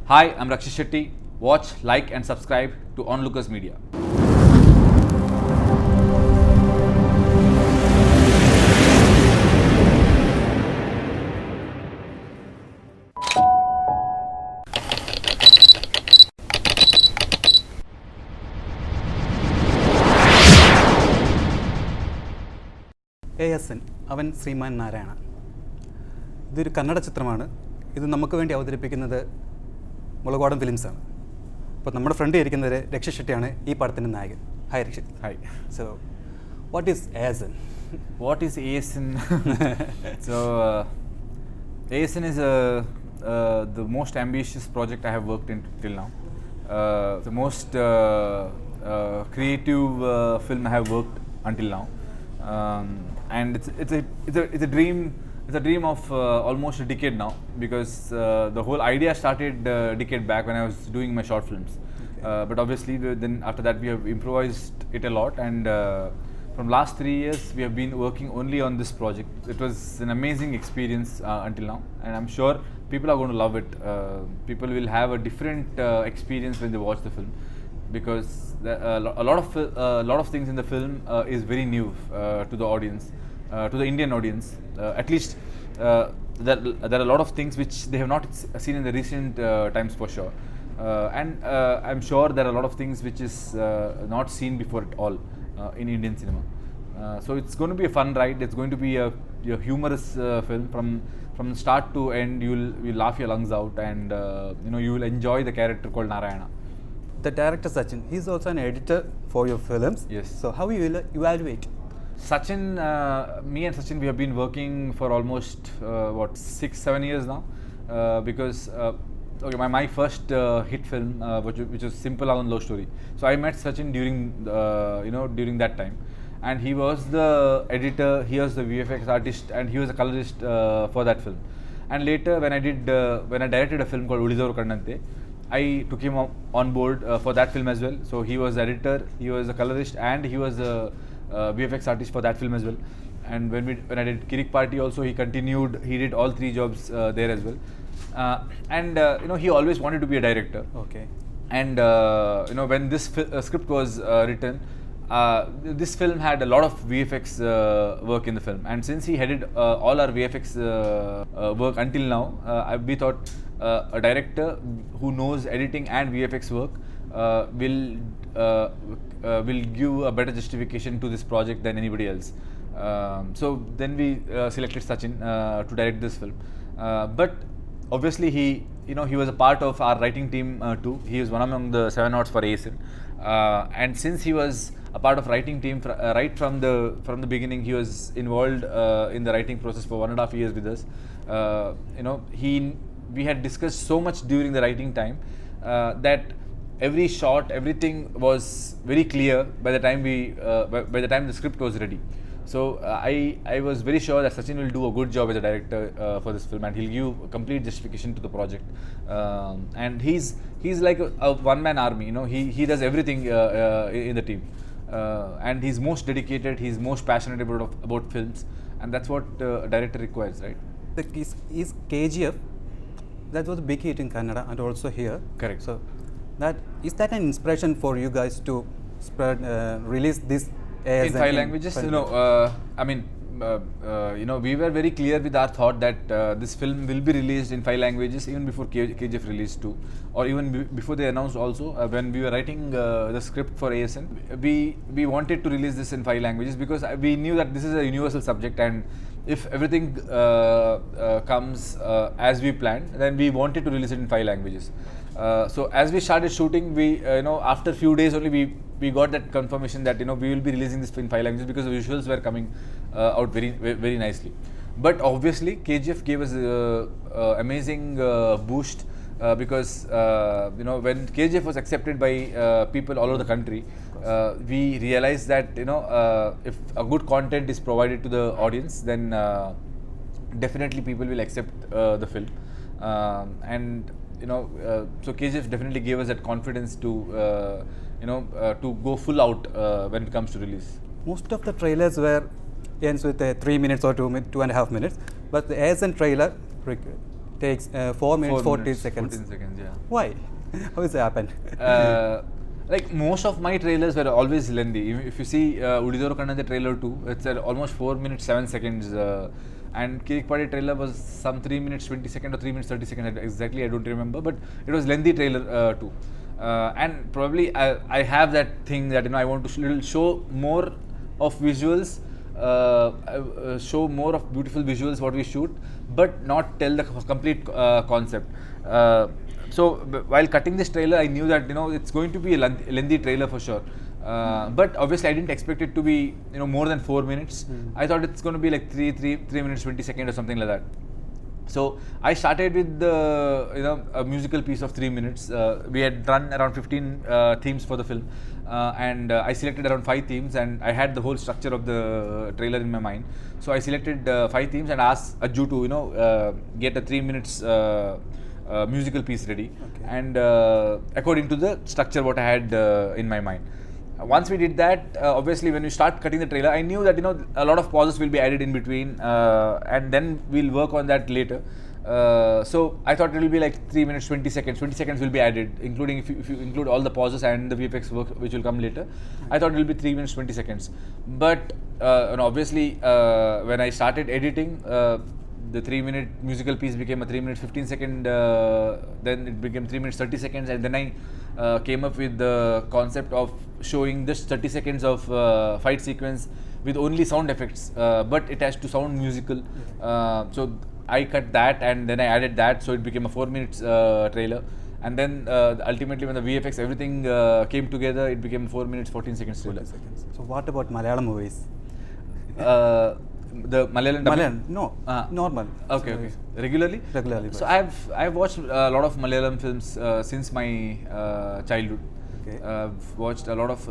Hi, I'm Rakshit Shetty. Watch, like and subscribe to Onlookers Media. Avan Srimannarayana. This is a Kannada ചിത്രമാണ്. ഇത് നമുക്ക് വേണ്ടി അവതരിപ്പിക്കുന്നത് മുളകോടൻ films ആണ്. അപ്പോൾ നമ്മുടെ ഫ്രണ്ട് ഇരിക്കുന്നത് രക്ഷിത് ഷെട്ടിയാണ് ഈ പടത്തിന്റെ നായകൻ. Hi Rakshit. Hi. So what is Avan? What is Avan? So Avan is the most ambitious project I have worked in till now. The most creative film I have worked until now. And it's a dream. It's a dream of almost a decade now, because the whole idea started a decade back when I was doing my short films. Okay. But obviously, then after that we have improvised it a lot, and from last 3 years we have been working only on this project. It was an amazing experience until now, and I'm sure people are going to love it. People will have a different experience when they watch the film, because a lot of things in the film is very new to the audience, to the Indian audience. At least there are a lot of things which they have not seen in the recent times for sure, and I'm sure there are a lot of things which is not seen before at all in Indian cinema. So it's going to be a fun ride. It's going to be a humorous film from start to end. You'll laugh your lungs out, and you will enjoy the character called Narayana. The director Sachin, he's also an editor for your films. Yes. So how you evaluate? Sachin, me and Sachin, we have been working for almost 6-7 years now, because my first hit film, which was Simple Avan Love Story. So I met Sachin during that time, and he was the editor, he was the VFX artist, and he was a colorist for that film. And later, when I directed a film called Ulidaru Kannante, I took him on board for that film as well. So he was the editor, he was the colorist, and he was the VFX artist for that film as well. And when I did Kirik Party also, he continued. He did all 3 jobs there as well. And he always wanted to be a director. Okay. And when this script was written, this film had a lot of VFX work in the film. And since he headed all our VFX work until now, we thought a director who knows editing and VFX work will give a better justification to this project than anybody else. So then we selected Sachin to direct this film. But obviously he was a part of our writing team too. He was one among the 7 nods for Avan. And since he was a part of writing team right from the beginning, he was involved in the writing process for 1.5 years with us. We had discussed so much during the writing time that every shot, everything was very clear by the time the script was ready. So I was very sure that Sachin will do a good job as a director for this film, and he'll give complete justification to the project. And he's like a one-man army. He does everything in the team, and he's most dedicated. He's most passionate about films, and that's what a director requires, right? Is KGF, that was a big hit in Kannada and also here. Correct. So is that an inspiration for you guys to release this in 5 languages? We were very clear with our thought that this film will be released in 5 languages even before KGF released too, or even before they announced also. When we were writing the script for Avan, we wanted to release this in 5 languages, because we knew that this is a universal subject, and if everything comes as we planned, then we wanted to release it in 5 languages. So as we started shooting, after few days only we got that confirmation that we will be releasing this in 5 languages, because the visuals were coming out very, very nicely. But obviously KGF gave us amazing boost, because when KGF was accepted by people all over the country, we realized that if a good content is provided to the audience, then definitely people will accept the film. And so KGF definitely gave us that confidence to go full out when it comes to release. Most of the trailers ends with 3 minutes or 2.5 minutes, but the Avan trailer takes 4 minutes 4 14 minutes, seconds. 14 seconds, yeah. Why? How is it happened? Like most of my trailers were always lengthy. If you see Udidoro Kannante trailer 2, it's almost 4 minutes 7 seconds. And Kirik Padi trailer was some 3 minutes 20 seconds or 3 minutes 30 seconds exactly, I don't remember, but it was lengthy trailer too. And probably I have that thing that I want to show more of visuals, show more of beautiful visuals what we shoot, but not tell the complete concept. So while cutting this trailer, I knew that it's going to be a lengthy trailer for sure. But obviously I didn't expect it to be more than 4 minutes. I thought it's going to be like 3 minutes 20 seconds or something like that. So I started with the a musical piece of 3 minutes. We had run around 15 themes for the film, and I selected around 5 themes, and I had the whole structure of the trailer in my mind. So I selected 5 themes and asked Ajju to get a 3 minutes musical piece ready, and according to the structure what I had in my mind. Once we did that, obviously when we start cutting the trailer, I knew that a lot of pauses will be added in between, and then we'll work on that later. So I thought it will be like 3 minutes 20 seconds. 20 seconds will be added, including if you include all the pauses and the VFX work which will come later. I thought it will be 3 minutes 20 seconds. But obviously when I started editing, the 3 minute musical piece became a 3 minutes 15 second, then it became 3 minutes 30 seconds, and then I came up with the concept of showing just 30 seconds of fight sequence with only sound effects, but it has to sound musical. So I cut that and then I added that, so it became a 4 minutes trailer. And then ultimately when the VFX everything came together, it became 4 minutes 14 seconds trailer. 40 seconds. So what about Malayalam movies? The Malayalam dubbing? Malayalam? No, normal. Okay, So okay. Regularly? Regularly. So I've watched a lot of Malayalam films since my childhood. Okay. I've watched a lot of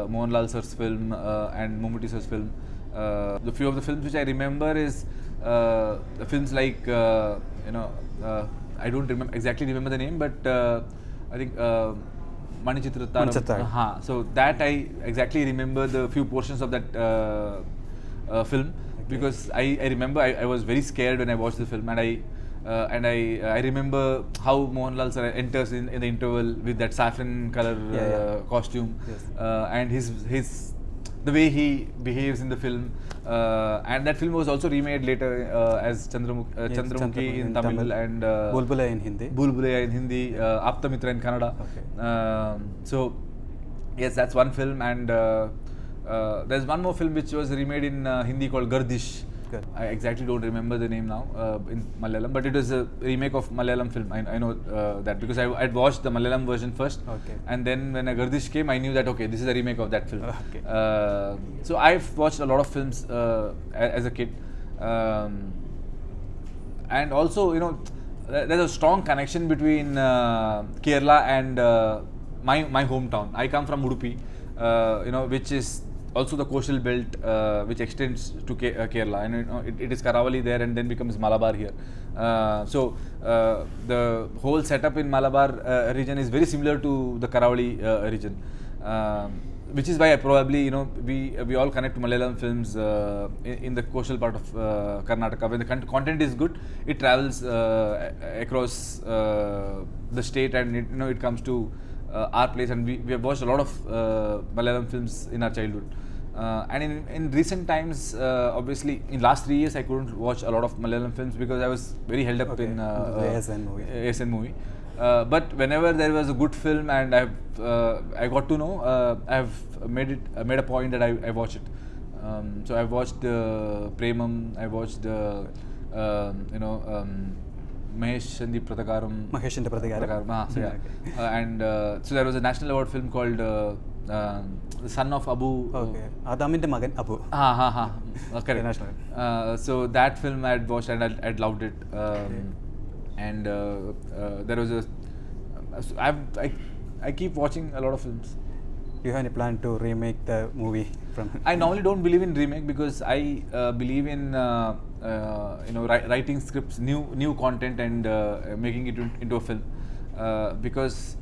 Mohanlal sir's film and Mammootty sir's film. The few of the films which I remember is the films like I don't exactly remember the name, but I think Manichitrattaram. So that I exactly remember the few portions of that film, because I remember I was very scared when I watched the film, and I remember how Mohanlal sir enters in the interval with that saffron color costume, and his the way he behaves in the film, and that film was also remade later as Chandramukhi in Tamil and Bulbulai in Hindi. Bulbulai in Hindi, Apta Mitra in Kannada. Okay. So yes, that's one film, and there's one more film which was remade in Hindi called Gardish. Good. I exactly don't remember the name now in Malayalam, but it was a remake of Malayalam film. I know that because I'd watched the Malayalam version first, and then when a Gardish came, I knew that okay, this is a remake of that film. Okay. So I've watched a lot of films as a kid, and also there's a strong connection between Kerala and my hometown. I come from Udupi, which is also the coastal belt which extends to Kerala, and it is Karavali there and then becomes Malabar here. So the whole setup in Malabar region is very similar to the Karavali region, which is why I probably we all connect to Malayalam films in the coastal part of Karnataka. When the content is good, it travels across the state, and it comes to our place, and we have watched a lot of Malayalam films in our childhood. And in recent times, obviously in last 3 years I couldn't watch a lot of Malayalam films because I was very held up in ASN movie. But whenever there was a good film and I got to know, I've made a point that I watch it. So I've watched Premam, I watched Mahesh and the Pratakaram. Mahesh and the Pratakaram. So yeah. And so there was a national award film called The Son of Abu. Okay. Adaminte Magan Abu. Correct. So that film I had watched and I'd loved it. And there was I keep watching a lot of films. Do you have any plan to remake the movie from? I normally don't believe in remake because I believe in writing scripts, new content, and making it into a film. Because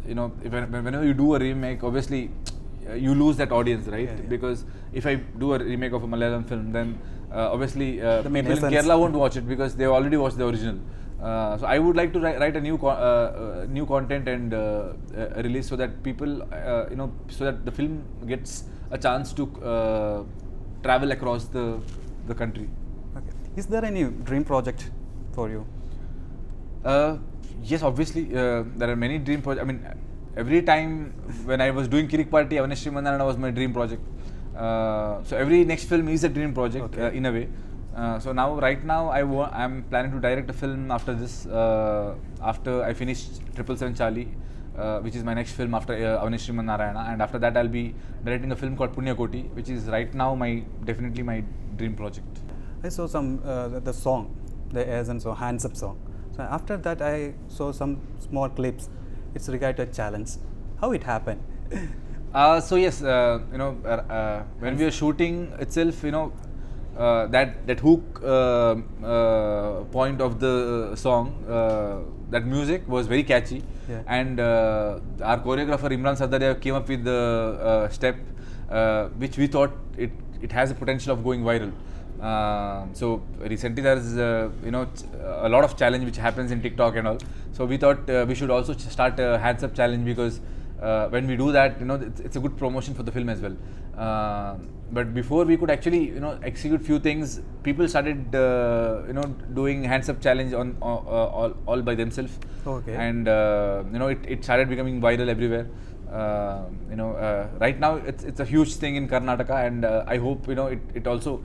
whenever you do a remake, obviously you lose that audience, right? Because if I do a remake of a Malayalam film, then obviously main people in essence. Kerala won't watch it because they've already watched the original. So I would like to write a new content and release so that people so that the film gets a chance to travel across the country. Okay. Is there any dream project for you? Yes, obviously there are many dream projects. I mean, every time when I was doing Kirik Party, Avan Srimannarayana was my dream project. So every next film is a dream project. Okay. In a way. So right now I'm planning to direct a film after this. After I finish 777 Charlie, which is my next film after Avan Srimannarayana, and after that I'll be directing a film called Punya Koti, which is right now definitely my dream project. I saw some the song, the Avan song, Hands Up song. So after that, I saw some small clips. It's regarding a challenge. How it happened? So yes, when we were shooting itself, that hook point of the song, that music was very catchy, Yeah. and our choreographer Imran Sadaria came up with the step which we thought it has a potential of going viral. So recently there's a lot of challenge which happens in TikTok and all. So we thought we should also start a hands up challenge, because when we do that, it's a good promotion for the film as well. But before we could actually execute few things, people started doing hands up challenge on all by themselves. Okay. And it started becoming viral everywhere. Right now it's a huge thing in Karnataka, and I hope it also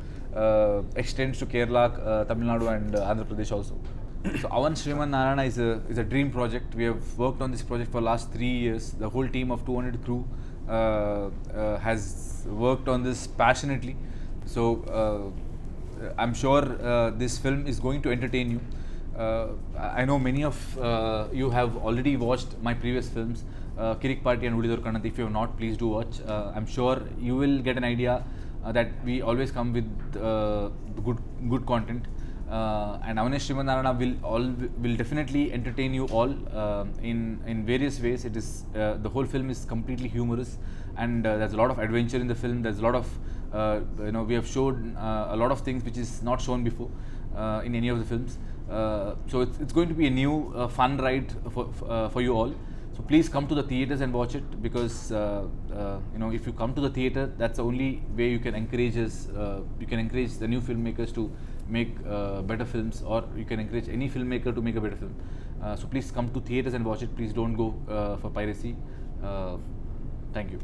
extends to Kerala, Tamil Nadu, and Andhra Pradesh also. So Avan Srimannarayana is a dream project. We have worked on this project for last 3 years. The whole team of 200 crew has worked on this passionately. So I'm sure this film is going to entertain you. I know many of you have already watched my previous films, Kirik Party and Udidur Kannat. If you have not, please do watch. I'm sure you will get an idea that we always come with good content. And Avan Srimannarayana will definitely entertain you all in various ways. It is the whole film is completely humorous, and there's a lot of adventure in the film. There's a lot of we have showed a lot of things which is not shown before in any of the films. So it's going to be a new fun ride for you all. So please come to the theaters and watch it, because if you come to the theater, that's the only way you can encourage us. You can encourage the new filmmakers to make better films, or you can encourage any filmmaker to make a better film. So please come to theaters and watch it. Please don't go for piracy. Thank you.